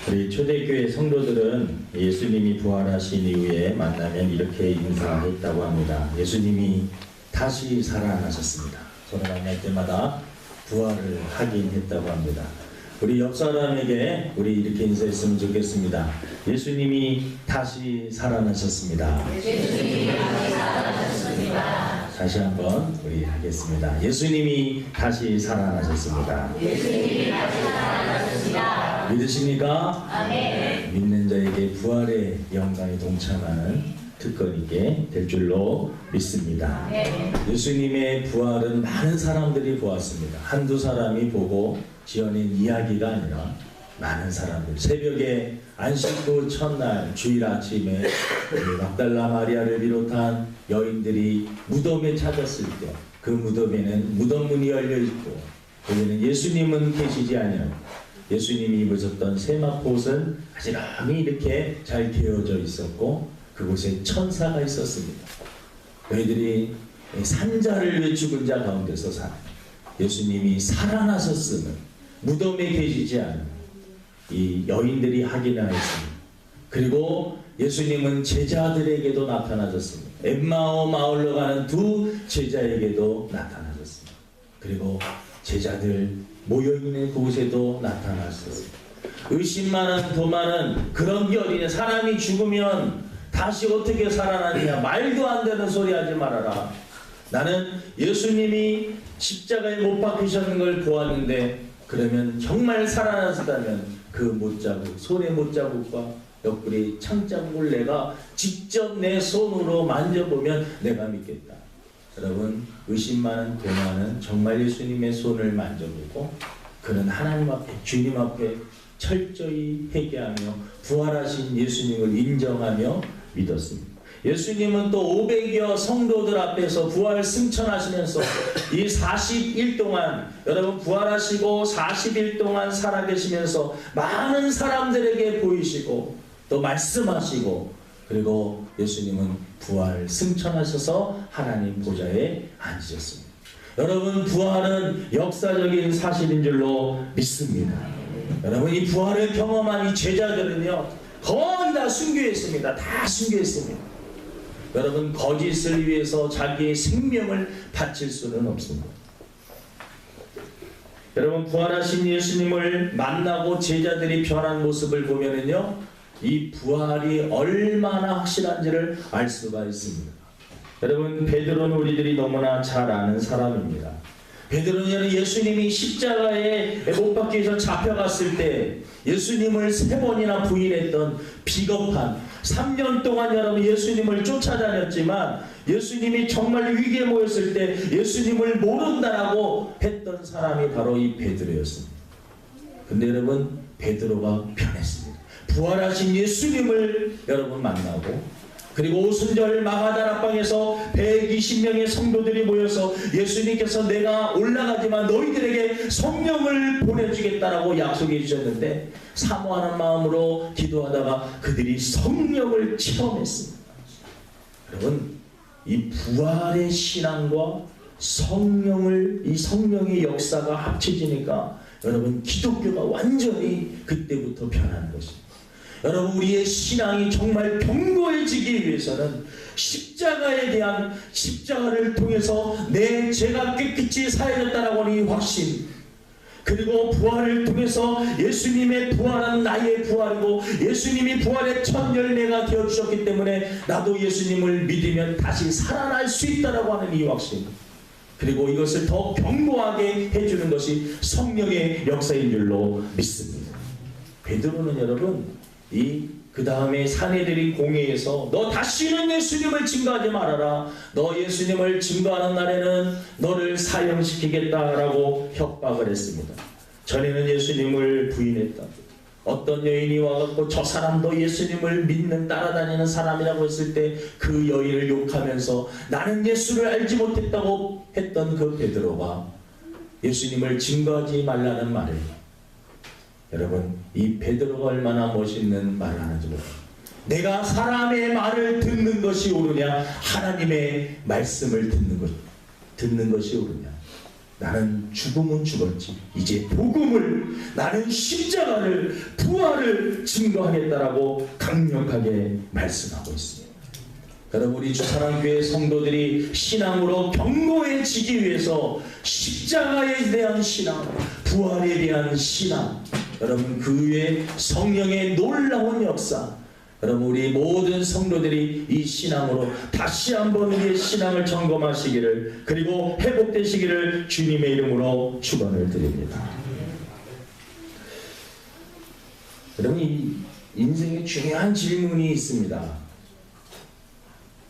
우리 초대교회 성도들은 예수님이 부활하신 이후에 만나면 이렇게 인사했다고 합니다. 예수님이 다시 살아나셨습니다. 서로 만날 때마다 부활을 하긴 했다고 합니다. 우리 옆 사람에게 우리 이렇게 인사했으면 좋겠습니다. 예수님이 다시 살아나셨습니다. 예수님이 다시 살아나셨습니다. 다시 한번 우리 하겠습니다. 예수님이 다시 살아나셨습니다. 예수님이 다시 살아나셨습니다. 믿으십니까? 아멘. 믿는 자에게 부활의 영광에 동참하는 특권이게 될 줄로 믿습니다. 아멘. 예수님의 부활은 많은 사람들이 보았습니다. 한두 사람이 보고 지어낸 이야기가 아니라 많은 사람들, 새벽에 안식구 첫날 주일 아침에 막달라 마리아를 비롯한 여인들이 무덤에 찾았을 때 그 무덤에는 무덤 문이 열려 있고 거기는 예수님은 계시지 아니하고 예수님이 입으셨던 세마포옷은 아지랑이 이렇게 잘 개어져 있었고 그곳에 천사가 있었습니다. 너희들이 산자를 위해 죽은 자 가운데서 사 예수님이 살아나셨음을 무덤에 계시지 않은 이 여인들이 확인하였습니다. 그리고 예수님은 제자들에게도 나타나셨습니다. 엠마오 마을로 가는 두 제자에게도 나타나셨습니다. 그리고 제자들 모여있는 곳에도 나타나셨습니다. 의심 많은 도마는 그런 결이네. 사람이 죽으면 다시 어떻게 살아나느냐, 말도 안 되는 소리 하지 말아라. 나는 예수님이 십자가에 못 박히셨는 걸 보았는데 그러면 정말 살아나셨다면 그 못자국, 손의 못자국과 옆구리 창자국을 내가 직접 내 손으로 만져보면 내가 믿겠다. 여러분, 의심 많은 도마는 정말 예수님의 손을 만져보고 그는 하나님 앞에, 주님 앞에 철저히 회개하며 부활하신 예수님을 인정하며 믿었습니다. 예수님은 또 500여 성도들 앞에서 부활 승천하시면서 이 40일 동안, 여러분 부활하시고 40일 동안 살아계시면서 많은 사람들에게 보이시고 또 말씀하시고, 그리고 예수님은 부활 승천하셔서 하나님 보좌에 앉으셨습니다. 여러분, 부활은 역사적인 사실인 줄로 믿습니다. 여러분, 이 부활을 경험한 이 제자들은요 거의 다 순교했습니다. 다 순교했습니다. 여러분, 거짓을 위해서 자기의 생명을 바칠 수는 없습니다. 여러분, 부활하신 예수님을 만나고 제자들이 변한 모습을 보면은요 이 부활이 얼마나 확실한지를 알 수가 있습니다. 여러분, 베드로는 우리들이 너무나 잘 아는 사람입니다. 베드로는 예수님이 십자가에 못 박기 위해서 잡혀갔을 때 예수님을 3번이나 부인했던 비겁한, 3년 동안 여러분 예수님을 쫓아다녔지만 예수님이 정말 위기에 모였을 때 예수님을 모른다라고 했던 사람이 바로 이 베드로였습니다. 근데 여러분, 베드로가 변했습니다. 부활하신 예수님을 여러분 만나고, 그리고 오순절 마가다락방에서 120명의 성도들이 모여서 예수님께서 내가 올라가지만 너희들에게 성령을 보내주겠다라고 약속해 주셨는데 사모하는 마음으로 기도하다가 그들이 성령을 체험했습니다. 여러분, 이 부활의 신앙과 이 성령의 역사가 합쳐지니까 여러분, 기독교가 완전히 그때부터 변하는 것입니다. 여러분, 우리의 신앙이 정말 견고해지기 위해서는 십자가를 통해서 내 죄가 깨끗이 사해졌다라고 하는 이 확신, 그리고 부활을 통해서 예수님의 부활은 나의 부활이고 예수님이 부활의 첫 열매가 되어주셨기 때문에 나도 예수님을 믿으면 다시 살아날 수 있다라고 하는 이 확신, 그리고 이것을 더 견고하게 해주는 것이 성령의 역사인 줄로 믿습니다. 베드로는 여러분, 그 다음에 사내들인 공회에서 너 다시는 예수님을 증거하지 말아라. 너 예수님을 증거하는 날에는 너를 사형시키겠다라고 협박을 했습니다. 전에는 예수님을 부인했다. 어떤 여인이 와갖고 저 사람도 예수님을 믿는 따라다니는 사람이라고 했을 때 그 여인을 욕하면서 나는 예수를 알지 못했다고 했던 그 베드로가 예수님을 증거하지 말라는 말을, 여러분, 이 베드로가 얼마나 멋있는 말을 하는지 모릅니다. 내가 사람의 말을 듣는 것이 옳으냐, 하나님의 말씀을 듣는 것이 옳으냐. 나는 죽음은 죽었지. 이제 복음을, 나는 십자가를, 부활을 증거하겠다라고 강력하게 말씀하고 있습니다. 여러분, 우리 주사랑교회 성도들이 신앙으로 견고해지기 위해서 십자가에 대한 신앙, 부활에 대한 신앙, 여러분 그 외에 성령의 놀라운 역사, 여러분 우리 모든 성도들이 이 신앙으로 다시 한번 우리의 신앙을 점검하시기를, 그리고 회복되시기를 주님의 이름으로 축원을 드립니다. 여러분, 이 인생에 중요한 질문이 있습니다.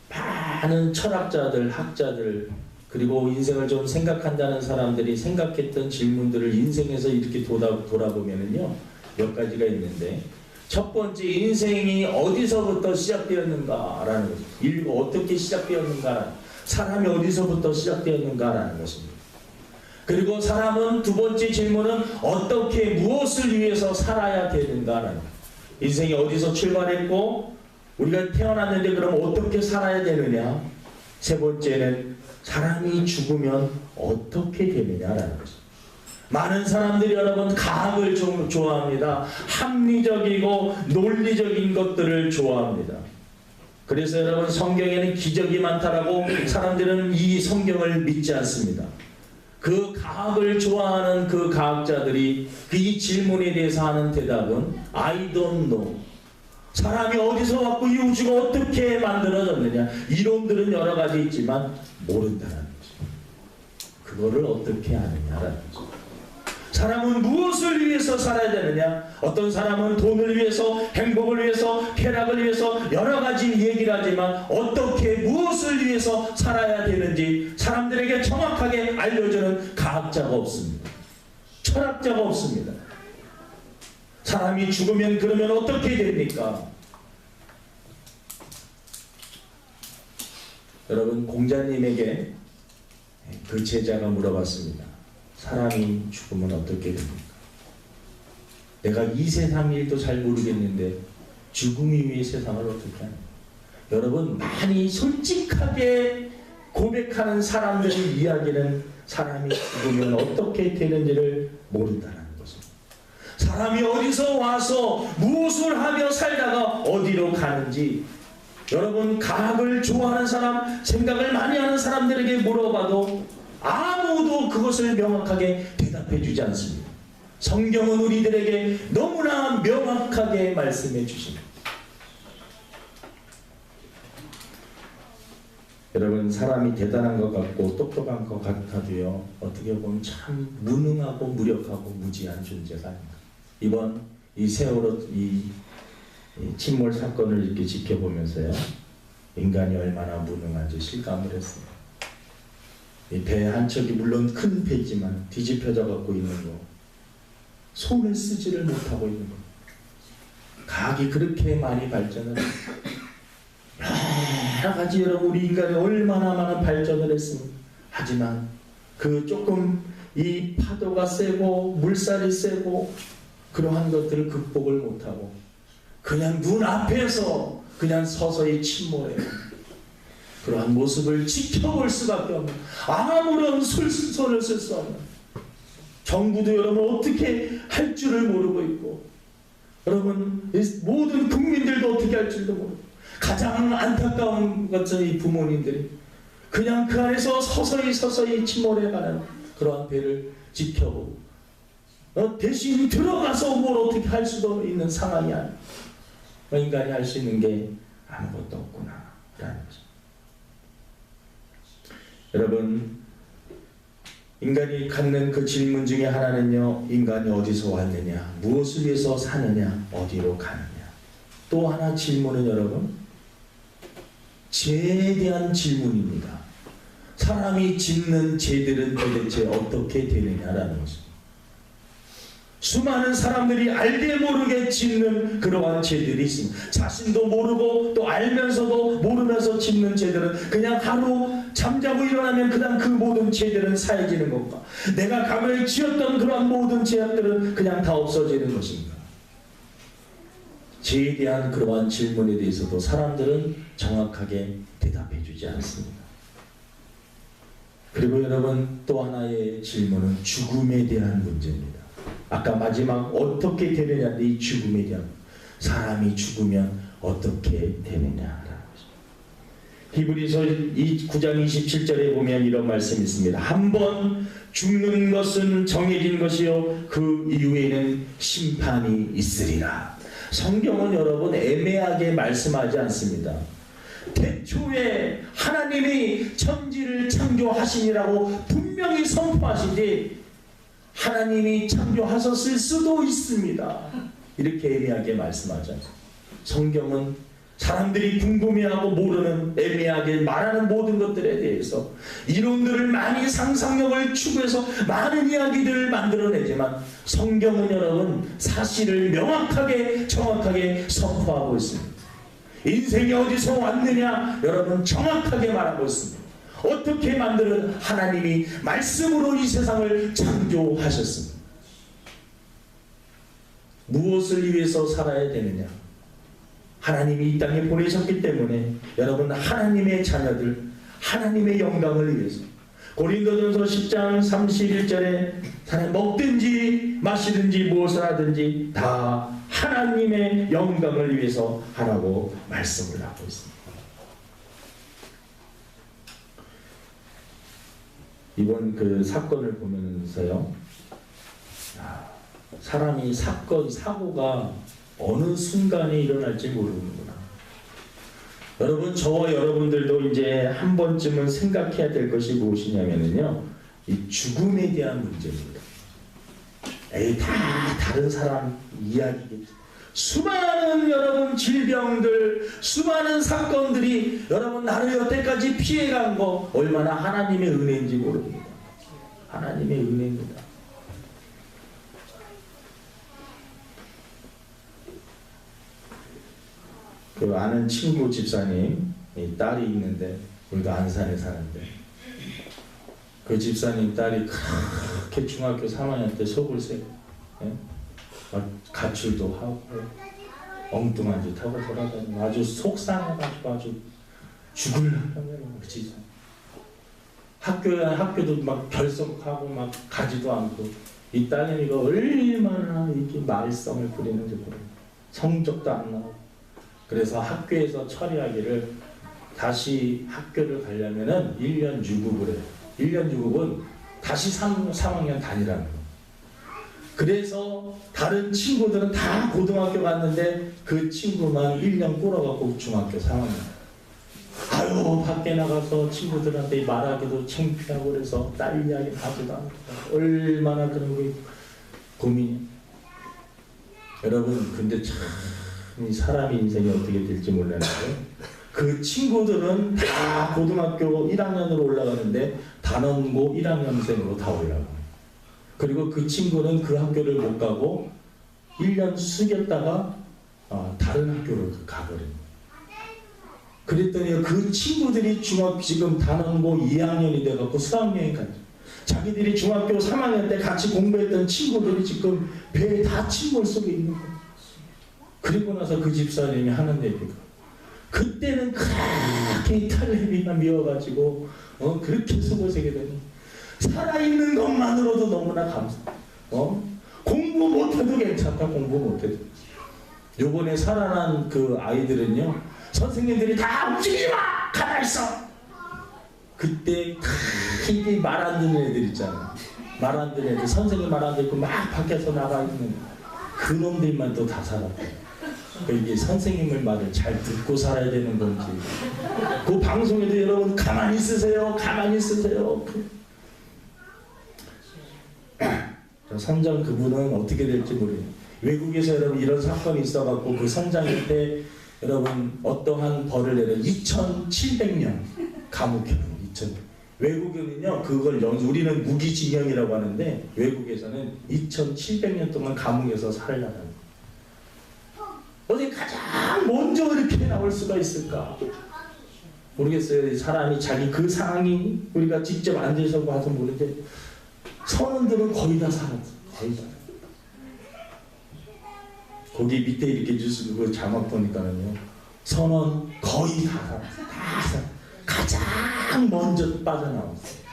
많은 철학자들, 학자들, 그리고 인생을 좀 생각한다는 사람들이 생각했던 질문들을 인생에서 이렇게 돌아보면은요, 몇 가지가 있는데, 첫 번째, 인생이 어디서부터 시작되었는가라는 것입니다. 인류가 어떻게 시작되었는가, 사람이 어디서부터 시작되었는가라는 것입니다. 그리고 사람은 두 번째 질문은 어떻게, 무엇을 위해서 살아야 되는가라는 거예요. 인생이 어디서 출발했고 우리가 태어났는데 그럼 어떻게 살아야 되느냐. 세 번째는 사람이 죽으면 어떻게 되느냐라는 거죠. 많은 사람들이 여러분 과학을 좋아합니다. 합리적이고 논리적인 것들을 좋아합니다. 그래서 여러분 성경에는 기적이 많다라고 사람들은 이 성경을 믿지 않습니다. 그 과학을 좋아하는 그 과학자들이 이 질문에 대해서 하는 대답은 I don't know. 사람이 어디서 왔고 이 우주가 어떻게 만들어졌느냐. 이론들은 여러 가지 있지만 모른다는 거죠. 그거를 어떻게 아느냐라는 거죠. 사람은 무엇을 위해서 살아야 되느냐? 어떤 사람은 돈을 위해서, 행복을 위해서, 쾌락을 위해서 여러 가지 얘기를 하지만 어떻게, 무엇을 위해서 살아야 되는지 사람들에게 정확하게 알려주는 과학자가 없습니다. 철학자가 없습니다. 사람이 죽으면 그러면 어떻게 됩니까? 여러분, 공자님에게 그 제자가 물어봤습니다. 사람이 죽으면 어떻게 됩니까? 내가 이 세상 일도 잘 모르겠는데 죽음이 위해 세상을 어떻게 하냐. 여러분, 많이 솔직하게 고백하는 사람들의 이야기는 사람이 죽으면 어떻게 되는지를 모른다는 것입니다. 사람이 어디서 와서 무엇을 하며 살다가 어디로 가는지, 여러분 과학을 좋아하는 사람, 생각을 많이 하는 사람들에게 물어봐도 아무도 그것을 명확하게 대답해 주지 않습니다. 성경은 우리들에게 너무나 명확하게 말씀해 주십니다. 여러분, 사람이 대단한 것 같고 똑똑한 것 같아도요, 어떻게 보면 참 무능하고 무력하고 무지한 존재가 아닙니다. 이번 이 세월호 이 침몰 사건을 이렇게 지켜보면서요, 인간이 얼마나 무능한지 실감을 했습니다. 이 배 한 척이 물론 큰 배지만 뒤집혀져 갖고 있는 거, 손을 쓰지를 못하고 있는 거, 과학이 그렇게 많이 발전을 여러 가지, 여러분 우리 인간이 얼마나 많은 발전을 했습니다. 하지만 그 조금 이 파도가 세고 물살이 세고 그러한 것들을 극복을 못하고 그냥 눈앞에서 그냥 서서히 침몰해요. 그러한 모습을 지켜볼 수밖에 없는, 아무런 손을 쓸 수 없는, 정부도 여러분 어떻게 할 줄을 모르고 있고, 여러분 모든 국민들도 어떻게 할 줄도 모르고, 가장 안타까운 것은 이 부모님들이 그냥 그 안에서 서서히 침몰해가는 그러한 배를 지켜보고 대신 들어가서 뭘 어떻게 할 수도 있는 상황이 아니에요. 인간이 할 수 있는 게 아무것도 없구나 라는 거죠. 여러분, 인간이 갖는 그 질문 중에 하나는요, 인간이 어디서 왔느냐, 무엇을 위해서 사느냐, 어디로 가느냐. 또 하나 질문은 여러분, 죄에 대한 질문입니다. 사람이 짓는 죄들은 도대체 어떻게 되느냐라는 것입니다. 수많은 사람들이 알게 모르게 짓는 그러한 죄들이 있습니다. 자신도 모르고 또 알면서도 모르면서 짓는 죄들은 그냥 하루 잠자고 일어나면 그냥 그 모든 죄들은 사해지는 것과, 내가 과거에 지었던 그러한 모든 죄악들은 그냥 다 없어지는 것입니다. 죄에 대한 그러한 질문에 대해서도 사람들은 정확하게 대답해 주지 않습니다. 그리고 여러분 또 하나의 질문은 죽음에 대한 문제입니다. 아까 마지막 어떻게 되느냐, 이 죽음에 대한, 사람이 죽으면 어떻게 되느냐라는 것입니다. 히브리서 9장 27절에 보면 이런 말씀이 있습니다. 한번 죽는 것은 정해진 것이요 그 이후에는 심판이 있으리라. 성경은 여러분 애매하게 말씀하지 않습니다. 태초에 하나님이 천지를 창조하시니라고 분명히 선포하시지 하나님이 창조하셨을 수도 있습니다. 이렇게 애매하게 말씀하지 않습니다. 성경은 사람들이 궁금해하고 모르는 애매하게 말하는 모든 것들에 대해서 이론들을 많이 상상력을 추구해서 많은 이야기들을 만들어내지만 성경은 여러분 사실을 명확하게 정확하게 선포하고 있습니다. 인생이 어디서 왔느냐 여러분 정확하게 말하고 있습니다. 어떻게 만드는 하나님이 말씀으로 이 세상을 창조하셨습니다. 무엇을 위해서 살아야 되느냐, 하나님이 이 땅에 보내셨기 때문에 여러분 하나님의 자녀들, 하나님의 영광을 위해서 고린도전서 10장 31절에 사람 먹든지 마시든지 무엇을 하든지 다 하나님의 영광을 위해서 하라고 말씀을 하고 있습니다. 이번 그 사건을 보면서요, 사람이 사고가 어느 순간에 일어날지 모르는구나. 여러분, 저와 여러분들도 이제 한 번쯤은 생각해야 될 것이 무엇이냐면요, 이 죽음에 대한 문제입니다. 다 다른 사람 이야기겠죠. 수많은 여러분 질병들, 수많은 사건들이 여러분 나를 여태까지 피해간 거 얼마나 하나님의 은혜인지 모릅니다. 하나님의 은혜입니다. 그 아는 친구 집사님 딸이 있는데, 우리도 안산에 사는데 그 집사님 딸이 그렇게 중학교 3학년 때 속을 새, 가출도 하고 엉뚱한 짓 하고 돌아다니고 아주 속상해가지고 아주 죽으려고 그치. 학교도 막 결석하고 막 가지도 않고, 이 딸내미가 얼마나 이렇게 말썽을 부리는지 모르겠어요. 성적도 안 나오고. 그래서 학교에서 처리하기를 다시 학교를 가려면은 1년 유급을 해요. 1년 유급은 다시 3학년 다니라는 거예요. 그래서 다른 친구들은 다 고등학교 갔는데 그 친구만 1년 꿇어갖고 중학교 3학년. 아유, 밖에 나가서 친구들한테 말하기도 창피하고 그래서 딸 이야기 하지도 않고 얼마나 그런 게 고민이. 여러분, 근데 참 이 사람의 인생이 어떻게 될지 몰랐는데 그 친구들은 다 고등학교 1학년으로 올라가는데 단원고 1학년생으로 다 올라가요. 그리고 그 친구는 그 학교를 못 가고 1년 숙였다가 다른 학교를 가버려요. 그랬더니 그 친구들이 지금 단원고 2학년이 돼갖고 수학여행 갔죠. 자기들이 중학교 3학년 때 같이 공부했던 친구들이 지금 배에 다 침몰 속에 있는 거예요. 그리고 나서 그 집사님이 하는 얘기가, 그때는 그렇게 딸내미가 미워가지고 그렇게 속을 새게 되니 살아있는 것만으로도 너무나 감사. 공부 못해도 괜찮다. 공부 못해도. 요번에 살아난 그 아이들은요, 선생님들이 다 움직이지 마! 가만히 있어! 그때 이게 말 안 듣는 애들 있잖아. 말 안 듣는 애들, 선생님 말 안 듣고 막 밖에서 나가 있는 그놈들만 또 다 살았대. 이게 선생님의 말을 잘 듣고 살아야 되는 건지. 그 방송에도 여러분 가만히 있으세요. 가만히 있으세요. 선장 그분은 어떻게 될지 모르겠어요. 외국에서 여러분 이런 사건이 있어갖고 그 선장일 때 여러분 어떠한 벌을 내려 2700년 감옥형. 외국에는요 그걸 우리는 무기징역이라고 하는데 외국에서는 2700년 동안 감옥에서 살아야 한다. 어디 가장 먼저 이렇게 나올 수가 있을까? 모르겠어요. 사람이 자기 그 상황이 우리가 직접 앉아서 봐서 모르는데 선원들은 거의 다 살았어. 거의 다. 거기 밑에 이렇게 뉴스 그 자막 보니까는요. 선원 거의 다 살았어. 다 살았어. 가장 먼저 빠져나왔어.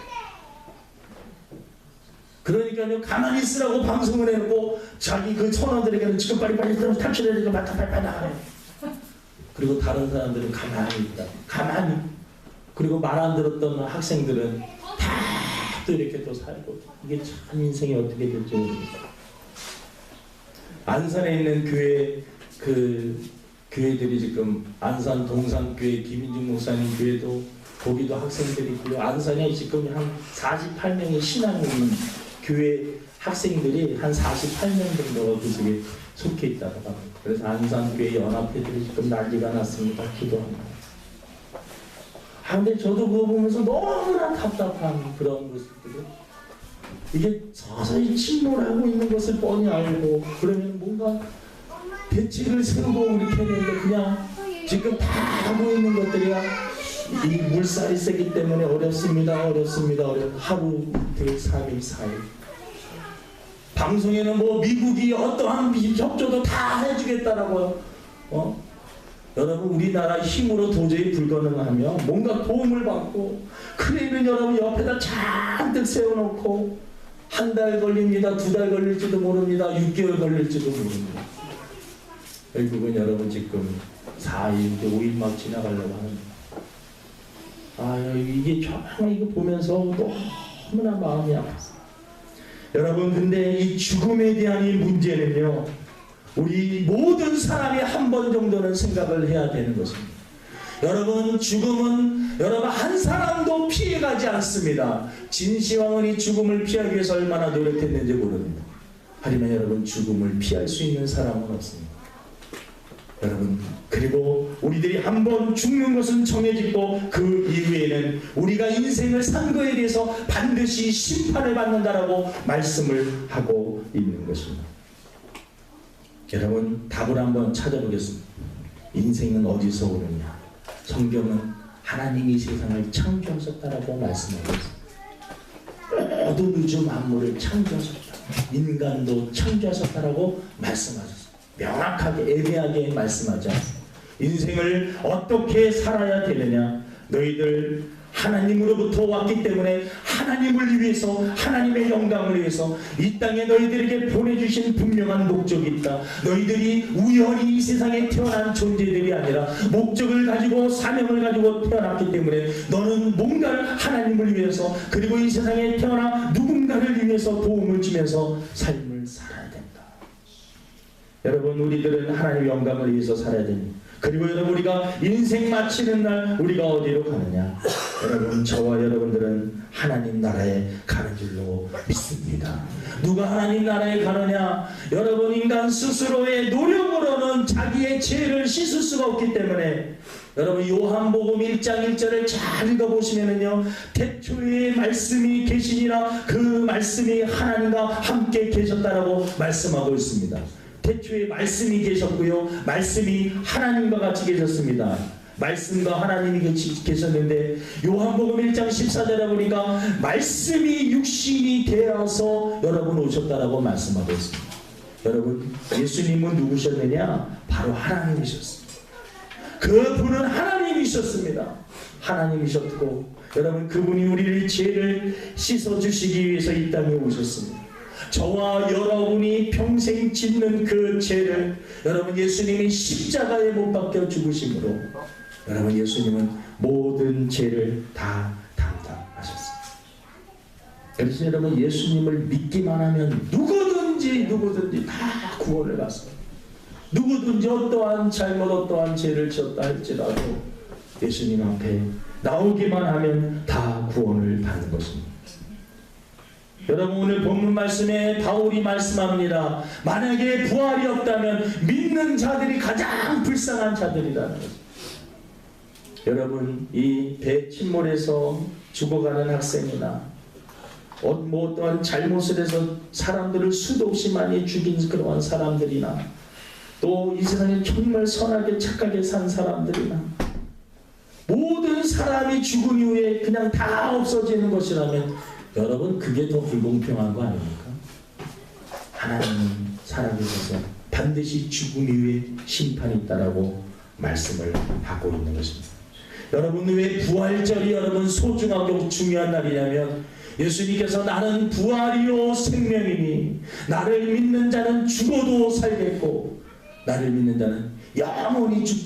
그러니까요, 가만히 있으라고 방송을 해놓고 자기 그 선원들에게는 지금 빨리빨리 탈출해야 되니까 맞다 빨리빨리 나가래. 그리고 다른 사람들은 가만히 있다. 가만히. 그리고 말 안 들었던 학생들은 다 또 이렇게 또 살고. 이게 참 인생이 어떻게 될지 모르겠어요. 안산에 있는 교회들이 지금 안산 동산교회 김인중 목사님 교회도 거기도 학생들이 있고요. 안산에 지금 한 48명의 신앙이 있는 교회 학생들이 한 48명 정도가 그 속에 속해 있다고 합니다. 그래서 안산교회 연합회들이 지금 난리가 났습니다. 기도합니다. 근데 저도 그거 보면서 너무나 답답한 그런 모습들이, 이게 서서히 침몰하고 있는 것을 뻔히 알고, 그러면 뭔가 대책을 세우고 이렇게 되는데 그냥 지금 다 하고 있는 것들이야 이 물살이 세기 때문에 어렵습니다. 하루, 이틀, 3일, 4일. 방송에는 뭐 미국이 어떠한 협조도 다 해주겠다라고요. 여러분, 우리나라 힘으로 도저히 불가능하며 뭔가 도움을 받고, 크레인은 여러분 옆에다 잔뜩 세워놓고 1달 걸립니다. 2달 걸릴지도 모릅니다. 6개월 걸릴지도 모릅니다. 결국은 여러분 지금 4일, 5일 막 지나가려고 하는데, 이게 정말 이거 보면서 너무나 마음이 아팠어요. 여러분, 근데 이 죽음에 대한 이 문제는요, 우리 모든 사람이 한 번 정도는 생각을 해야 되는 것입니다. 여러분, 죽음은 여러분 한 사람도 피해가지 않습니다. 진시황은 이 죽음을 피하기 위해서 얼마나 노력했는지 모릅니다. 하지만 여러분, 죽음을 피할 수 있는 사람은 없습니다. 여러분, 그리고 우리들이 한 번 죽는 것은 정해지고 그 이후에는 우리가 인생을 산 거에 대해서 반드시 심판을 받는다라고 말씀을 하고 있는 것입니다. 여러분, 답을 한번 찾아보겠습니다. 인생은 어디서 오느냐? 성경은 하나님이 세상을 창조하셨다라고 말씀하고 있습니다. 모든 우주 만물을 창조하셨다. 인간도 창조하셨다라고 말씀하셨습니다. 명확하게, 애매하게 말씀하지 않습니다. 인생을 어떻게 살아야 되느냐? 너희들 하나님으로부터 왔기 때문에 하나님을 위해서, 하나님의 영광을 위해서 이 땅에 너희들에게 보내주신 분명한 목적이 있다. 너희들이 우연히 이 세상에 태어난 존재들이 아니라 목적을 가지고 사명을 가지고 태어났기 때문에 너는 뭔가를 하나님을 위해서, 그리고 이 세상에 태어나 누군가를 위해서 도움을 주면서 삶을 살아야 된다. 여러분, 우리들은 하나님의 영광을 위해서 살아야 됩니다. 그리고 여러분, 우리가 인생 마치는 날 우리가 어디로 가느냐? 여러분, 저와 여러분들은 하나님 나라에 가는 줄로 믿습니다. 누가 하나님 나라에 가느냐? 여러분, 인간 스스로의 노력으로는 자기의 죄를 씻을 수가 없기 때문에, 여러분, 요한복음 1장 1절을 잘 읽어보시면은요, 태초에 말씀이 계시니라 그 말씀이 하나님과 함께 계셨다라고 말씀하고 있습니다. 태초에 말씀이 계셨고요, 말씀이 하나님과 같이 계셨습니다. 말씀과 하나님이 계셨는데, 요한복음 1장 14절에 보니까 말씀이 육신이 되어서 여러분 오셨다라고 말씀하고 있습니다. 여러분, 예수님은 누구셨느냐? 바로 하나님이셨습니다. 그분은 하나님이셨습니다. 하나님이셨고, 여러분, 그분이 우리의 죄를 씻어주시기 위해서 이 땅에 오셨습니다. 저와 여러분이 평생 짓는 그 죄를 여러분, 예수님이 십자가에 못 박혀 죽으심으로 여러분, 예수님은 모든 죄를 다 담당하셨습니다. 그래서 여러분, 예수님을 믿기만 하면 누구든지 다 구원을 받습니다. 누구든지 어떠한 잘못, 어떠한 죄를 지었다 할지라도 예수님 앞에 나오기만 하면 다 구원을 받는 것입니다. 여러분, 오늘 본문 말씀에 바울이 말씀합니다. 만약에 부활이 없다면 믿는 자들이 가장 불쌍한 자들이라는 거죠. 여러분, 이 배 침몰에서 죽어가는 학생이나 어떠한 잘못을 해서 사람들을 수도 없이 많이 죽인 그러한 사람들이나, 또 이 세상에 정말 선하게 착하게 산 사람들이나, 모든 사람이 죽은 이후에 그냥 다 없어지는 것이라면 여러분, 그게 더 불공평한 거 아닙니까? 하나님은 살아계셔서 반드시 죽음 이후에 심판이 있다라고 말씀을 하고 있는 것입니다. 여러분, 왜 부활절이 여러분 소중하고 중요한 날이냐면, 예수님께서 나는 부활이요 생명이니 나를 믿는 자는 죽어도 살겠고 나를 믿는 자는 영원히 죽지